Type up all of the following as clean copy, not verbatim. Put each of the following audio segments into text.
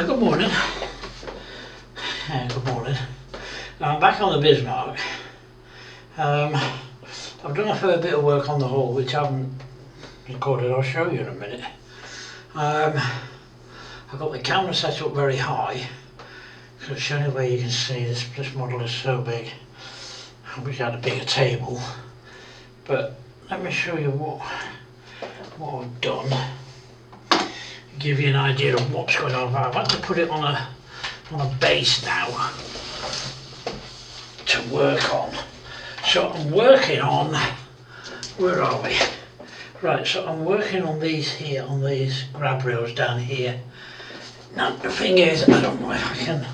Good morning. Good morning. I'm back on the Bismarck. I've done a fair bit of work on the hull which I haven't recorded. I'll show you in a minute. I've got the camera set up very high, so it's the only way you can see this model is so big. I wish I had a bigger table, but let me show you what I've done. Give you an idea of what's going on. I've had to put it on a base now to work on. So I'm working on, where are we? Right, so I'm working on these here, on these grab rails down here. Now the thing is, I don't know if I can,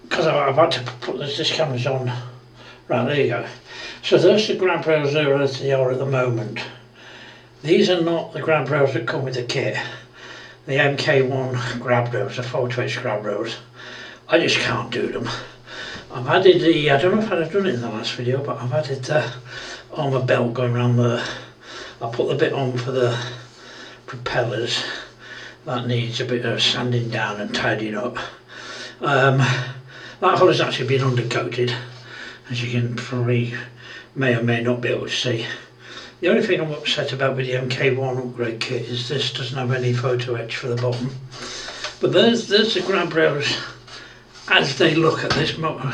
because I've had to put this camera's on. Right, there you go. So those are the grab rails there as they are at the moment. These are not the grab rails that come with the kit. The MK1 grab rails, the 4-inch grab rails, I just can't do them. I've added the, I don't know if I'd have done it in the last video, but I've added the armour belt going around the, I put the bit on for the propellers. That needs a bit of sanding down and tidying up. That hull has actually been undercoated, as you can probably may or may not be able to see. The only thing I'm upset about with the MK1 upgrade kit is this doesn't have any photo etch for the bottom. But there's the grab rails as they look at this moment.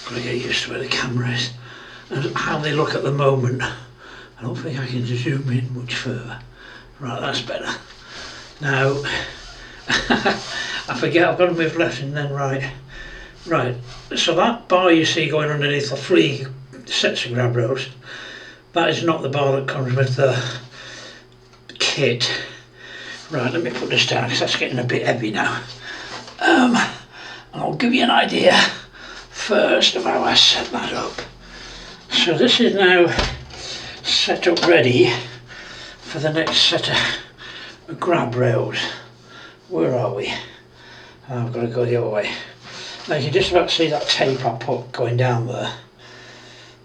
Gotta get used to where the camera is and how they look at the moment. I don't think I can zoom in much further. Right, that's better. Now, I forget I've got to move left and then right. Right, so that bar you see going underneath the 3 sets of grab rails, that is not the bar that comes with the kit. Right, let me put this down because that's getting a bit heavy now. And I'll give you an idea first of how I set that up. So this is now set up ready for the next set of grab rails. Where are we? I've got to go the other way. Now you can just about see that tape I put going down there.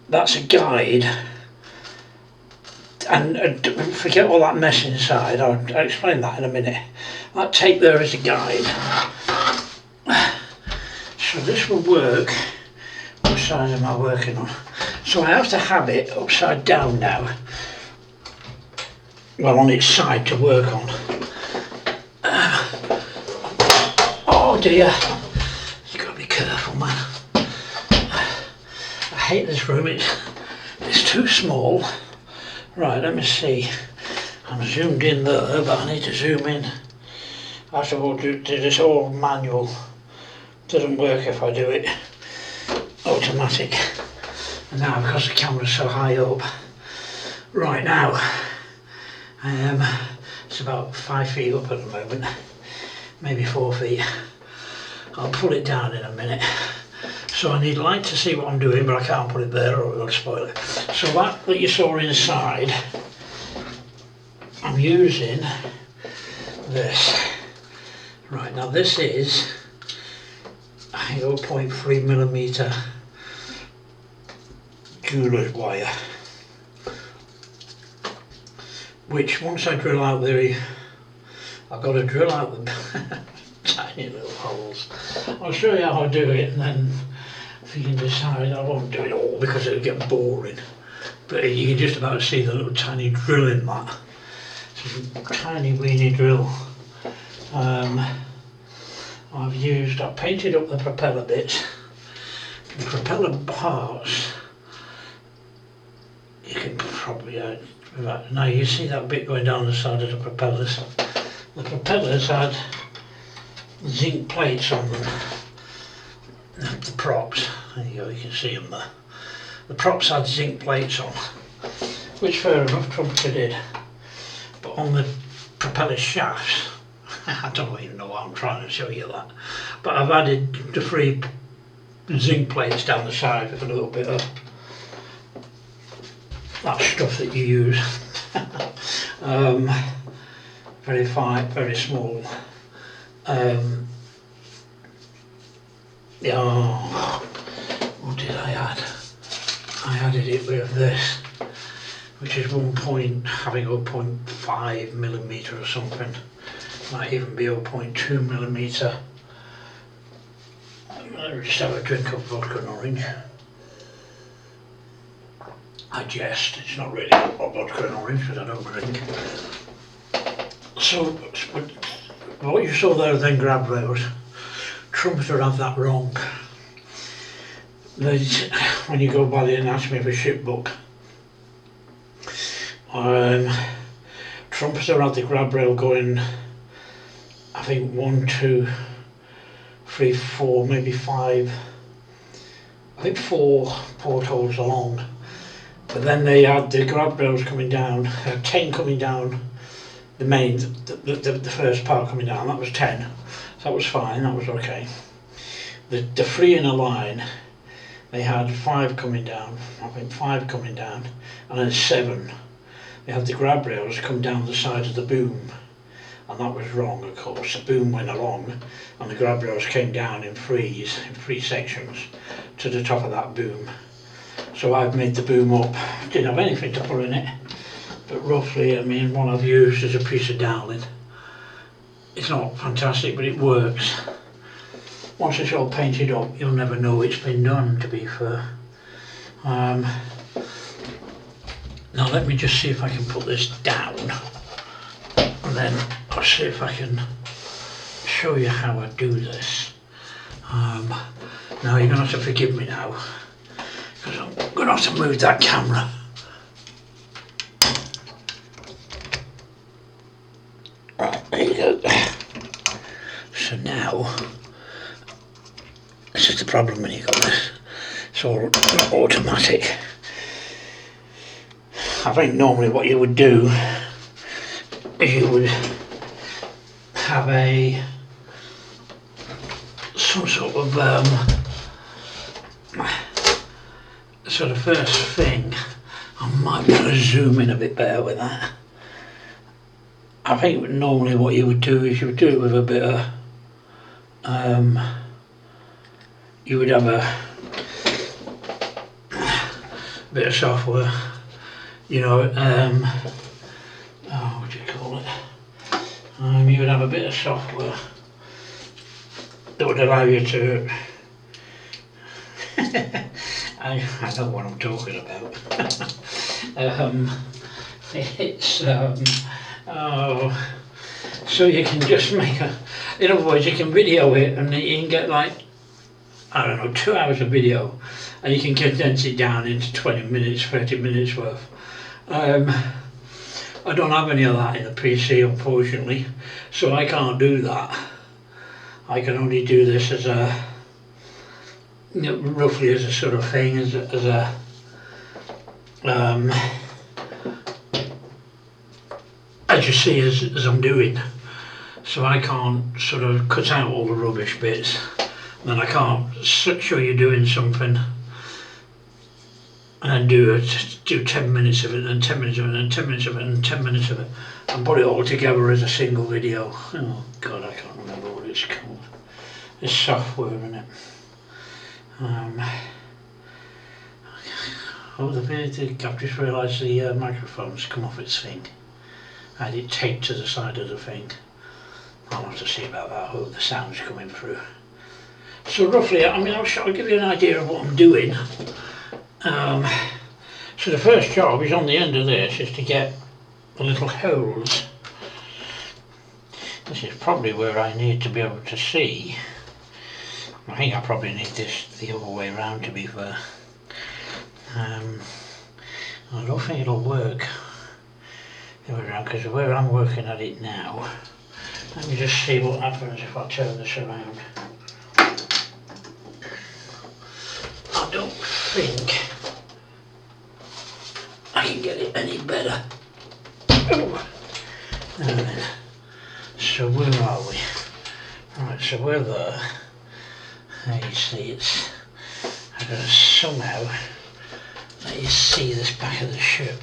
That's a guide. And forget all that mess inside, I'll explain that in a minute. That tape there is a guide. So this will work. What size am I working on? So I have to have it upside down now. Well, on its side to work on. Oh dear. You've got to be careful, man. I hate this room, it's too small. Right, let me see. I'm zoomed in there, but I need to zoom in. I have to do this all manual. Doesn't work if I do it automatic. And now because the camera's so high up. Right now, it's about 5 feet up at the moment, maybe 4 feet. I'll pull it down in a minute. So I need light to see what I'm doing, but I can't put it there or it'll spoil it. So that you saw inside, I'm using this. Right, now this is a 0.3mm jeweler's wire, which once I drill out I've got to drill out the tiny little holes. I'll show you how I do it, and then if you can decide, I won't do it all because it'll get boring, but you can just about see the little tiny drill in that. It's a tiny weeny drill. I've painted up the propeller bits. The propeller parts, you can probably, now you see that bit going down the side of the propellers. The propellers had zinc plates on them. The props, there you go, you can see them there. The props had zinc plates on, which fair enough, Trumpeter did. But on the propeller shafts, I don't even know why I'm trying to show you that, but I've added the 3 zinc plates down the side with a little bit of that stuff that you use. Very fine, very small. Yeah, what did I add? I added it with this, which is having 0.5mm or something. Might even be 0.2 millimetre. I'll just have a drink of vodka and orange. I jest, it's not really vodka and orange because I don't drink. So, what you saw there then, grab rails, Trumpeter have that wrong. When you go by the anatomy of a ship book, Trumpeter had the grab rail going, I think 1, 2, 3, 4, maybe 5, I think 4 portholes along. But then they had the grab rails coming down, 10 coming down, the main, the first part coming down, that was 10. So that was fine, that was okay. The 3 in a line, they had 5 coming down, I think 5 coming down, and then 7. They had the grab rails come down the side of the boom, and that was wrong, of course. The boom went along and the grab rails came down in 3 sections to the top of that boom. So I've made the boom up, didn't have anything to put in it, but roughly, I mean, what I've used is a piece of dowling. It's not fantastic, but it works. Once it's all painted up, you'll never know it's been done, to be fair. Now let me just see if I can put this down, and then I'll see if I can show you how I do this. Now you're going to have to forgive me now, because I'm going to have to move that camera. Right, there you go. So now, this is the problem when you've got this, it's all automatic. I think normally what you would do is you would have some sort of first thing. I might want to zoom in a bit better with that. I think normally what you would do is you would do it with a bit of you would have a bit of software, you know, what do you call it? You would have a bit of software that would allow you to I know what I'm talking about. So you can just make in other words, you can video it and you can get like, I don't know, 2 hours of video, and you can condense it down into 20 minutes, 30 minutes worth. I don't have any of that in the PC, unfortunately, so I can't do that. I can only do this as a, roughly as a sort of thing, as you see, as I'm doing. So I can't sort of cut out all the rubbish bits, and then I can't show you doing something and then do 10 minutes of it, and 10 minutes of it, and 10 minutes of it, and 10 minutes of it, and put it all together as a single video. Oh God, I can't remember what it's called. It's software, isn't it? I've just realised the microphone's come off its thing. I had it taped to the side of the thing. I'll have to see about that. I hope the sound's coming through. So roughly, I mean, I'll give you an idea of what I'm doing. So the first job is on the end of this, is to get the little holes. This is probably where I need to be able to see. I think I probably need this the other way around, to be fair. I don't think it'll work the other way around, because where I'm working at it now, let me just see what happens if I turn this around. I don't think I can get it any better. So where are we? Right, so we're there. Now you see it's, I'm going to somehow let you see this back of the ship.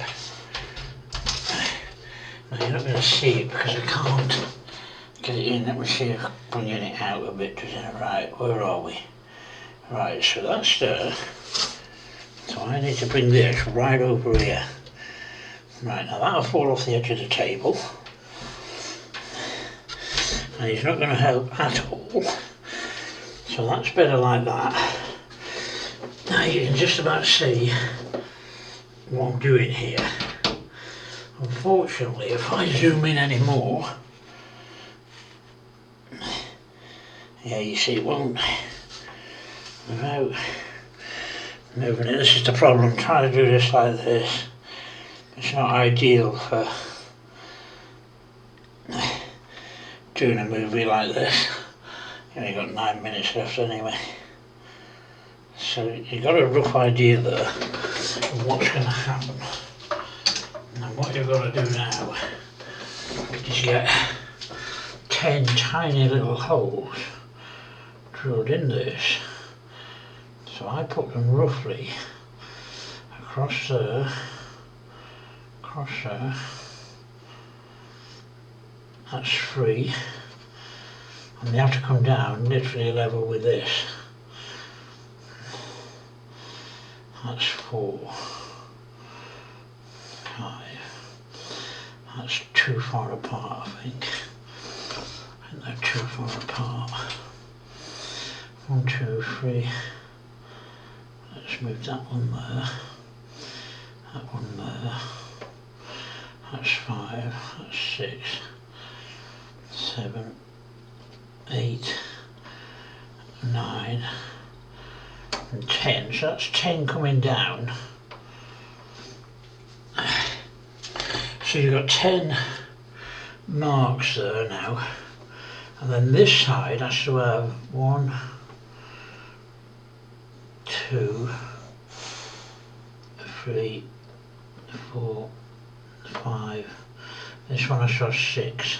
Now you're not going to see it because I can't get it in. Let me see if bringing it out a bit. Right, where are we? Right, so that's there. So I need to bring this right over here. Right, now that'll fall off the edge of the table. and he's not going to help at all. So that's better like that. Now you can just about see what I'm doing here. Unfortunately, if I zoom in any more, yeah, you see it won't, without moving it. This is the problem, trying to do this like this. It's not ideal for doing a movie like this. You only got 9 minutes left anyway. So you've got a rough idea there of what's going to happen. And what you've got to do now is get 10 tiny little holes drilled in this. So I put them roughly across there, that's 3, and they have to come down literally level with this. That's 4, 5, that's too far apart I think. They're too far apart. 1, 2, 3. Let's move that one there, that one there. That's 5, that's 6, 7, 8, 9, and 10. So that's 10 coming down. So you've got 10 marks there now. And then this side has to have 1, 2, 3, 4, 5. This one has to have 6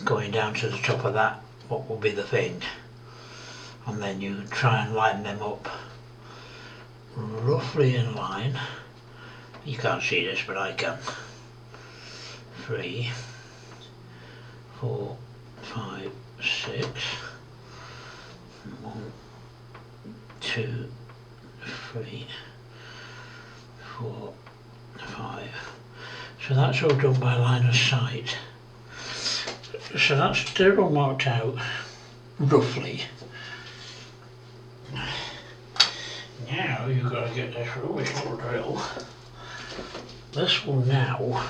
going down to the top of that, what will be the thing. And then you try and line them up roughly in line. You can't see this, but I can. 3, 4, 5, 6. 1, 2, 3, 4, 5. So that's all done by line of sight. So they're all marked out roughly. Now you've got to get this rubbish little drill. This will now.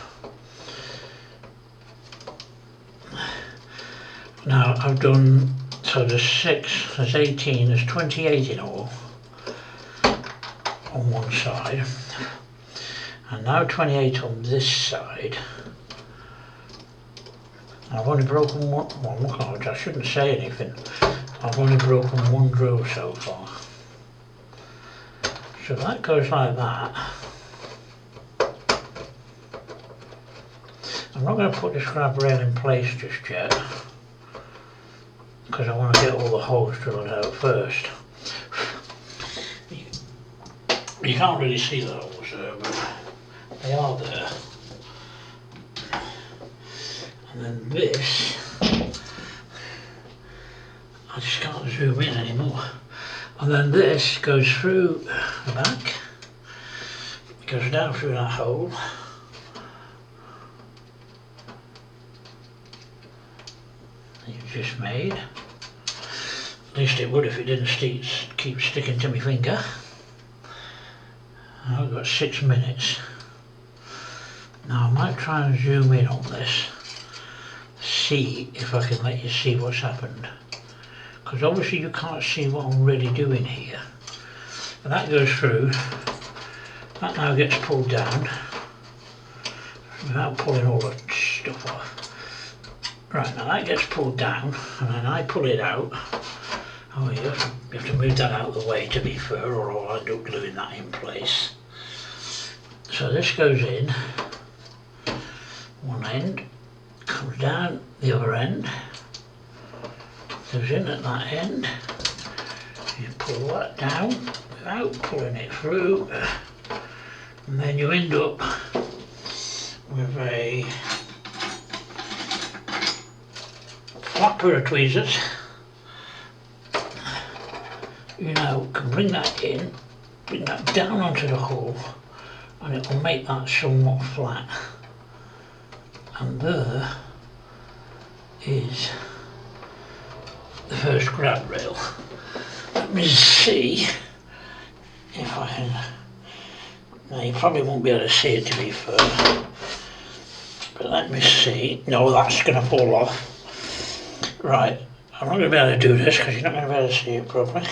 Now I've done, so there's 6, there's 18, there's 28 in all on one side. And now 28 on this side. I've only broken one, well look, I shouldn't say anything. I've only broken one drill so far. So that goes like that. I'm not going to put this grab rail in place just yet, because I want to get all the holes drilled out first. You can't really see the holes there, but they are there. And then this, I just can't zoom in anymore. And then this goes through the back, it goes down through that hole. You've just made. At least it would if it didn't keep sticking to my finger. I've got 6 minutes. Now I might try and zoom in on this, see if I can let you see what's happened. Because obviously you can't see what I'm really doing here. But that goes through, that now gets pulled down, without pulling all the stuff off. Right, now that gets pulled down, and then I pull it out. Oh, you have to move that out of the way to be fair, or I'll end up gluing that in place. So this goes in, one end, comes down the other end, goes in at that end. You pull that down without pulling it through, and then you end up with a flat pair of tweezers. You now can bring that in, bring that down onto the hole, and it will make that somewhat flat. And there is the first grab rail. Let me see if I can. Now you probably won't be able to see it, to be fair, but let me see. No, that's going to fall off. Right, I'm not going to be able to do this because you're not going to be able to see it properly.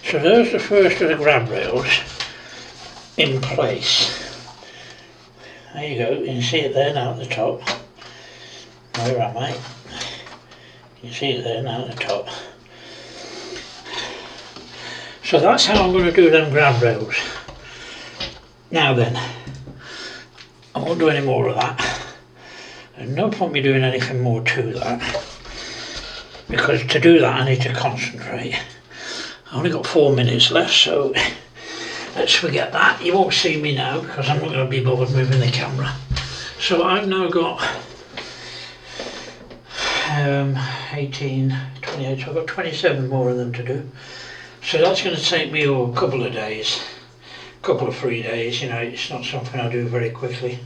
So there's the first of the grab rails in place. There you go, you can see it there now at the top. Where am I? You can see it there now at the top. So that's how I'm going to do them grab rails. Now then, I won't do any more of that. There's no point me doing anything more to that, because to do that I need to concentrate. I only got 4 minutes left, so let's forget that. You won't see me now because I'm not going to be bothered moving the camera. So I've now got 18, 28, so I've got 27 more of them to do. So that's going to take me a couple of days, couple of 3 days, you know, it's not something I do very quickly.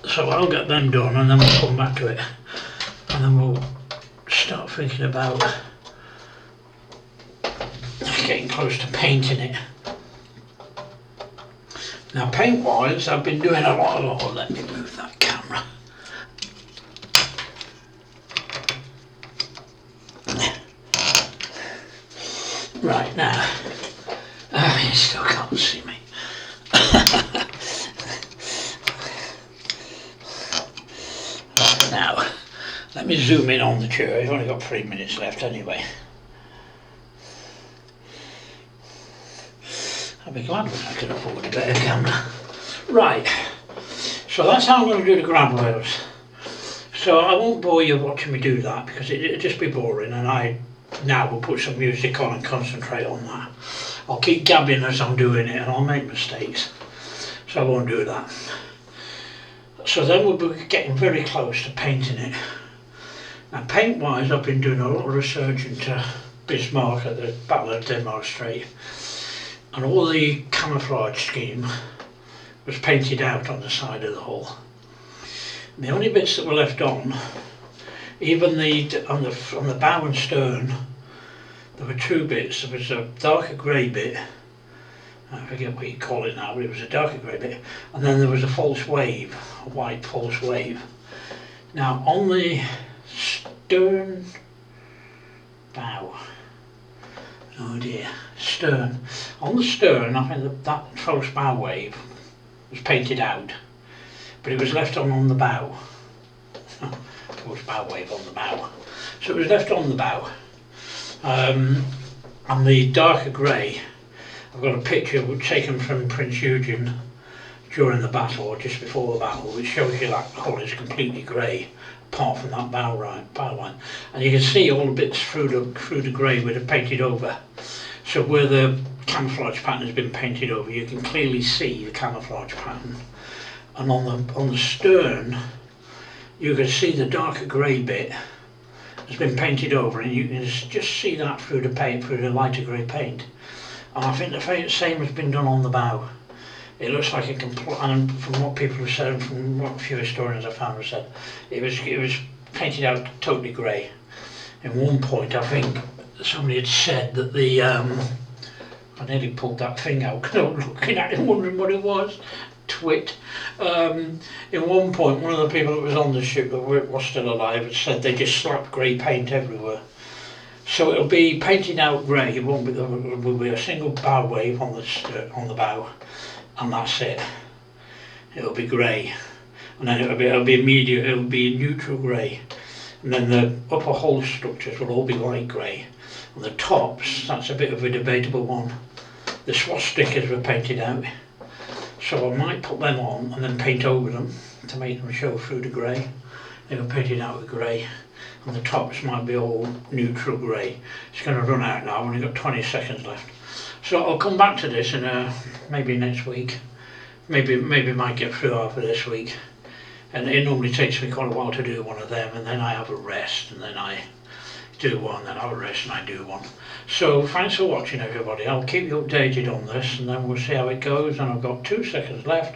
So I'll get them done and then we'll come back to it. And then we'll start thinking about getting close to painting it. Now paint wise, I've been doing a lot, let me move that camera. Right now, you still can't see me. Right, now, let me zoom in on the chair. I've only got 3 minutes left anyway. I'll be glad when I can afford a better camera. Right, so that's how I'm going to do the grab rails. So I won't bore you watching me do that because it'll just be boring, and I now will put some music on and concentrate on that. I'll keep gabbing as I'm doing it and I'll make mistakes, so I won't do that. So then we'll be getting very close to painting it. Now paint wise, I've been doing a lot of research into Bismarck at the Battle of Denmark Strait, and all the camouflage scheme was painted out on the side of the hull. The only bits that were left on, even on the bow and stern, there were 2 bits. There was a darker grey bit, I forget what you call it now, but it was a darker grey bit, and then there was a false wave, a white false wave. Now on the stern bow, oh dear, stern, on the stern I think that false bow wave was painted out, but it was left on the bow. False bow wave on the bow. So it was left on the bow. And the darker grey, I've got a picture taken from Prince Eugene during the battle, or just before the battle, which shows you that hull is completely grey, apart from that bow line. And you can see all the bits through the grey where they're painted over. So where the camouflage pattern has been painted over, you can clearly see the camouflage pattern. And on the stern, you can see the darker grey bit has been painted over, and you can just see that through the paint, through the lighter grey paint. And I think the same has been done on the bow. It looks like a complete, and from what people have said, from what a few historians I found have said, it was painted out totally grey. At one point, I think somebody had said that the I nearly pulled that thing out because I was looking at it wondering what it was. Twit. In one point, one of the people that was on the ship that was still alive had said they just slapped grey paint everywhere. So it'll be painted out grey. It won't be. There will be a single bow wave on the bow, and that's it. It'll be grey, and then it'll be neutral grey, and then the upper hull structures will all be light grey. On the tops, that's a bit of a debatable one. The swastikas were painted out. So I might put them on and then paint over them to make them show through the grey. They were painted out with grey, and the tops might be all neutral grey. It's going to run out now, I've only got 20 seconds left. So I'll come back to this in maybe next week. Maybe might get through half of this week. And it normally takes me quite a while to do one of them, and then I have a rest, and then I do one, then I'll rest and I do one. So thanks for watching everybody. I'll keep you updated on this and then we'll see how it goes, and I've got 2 seconds left.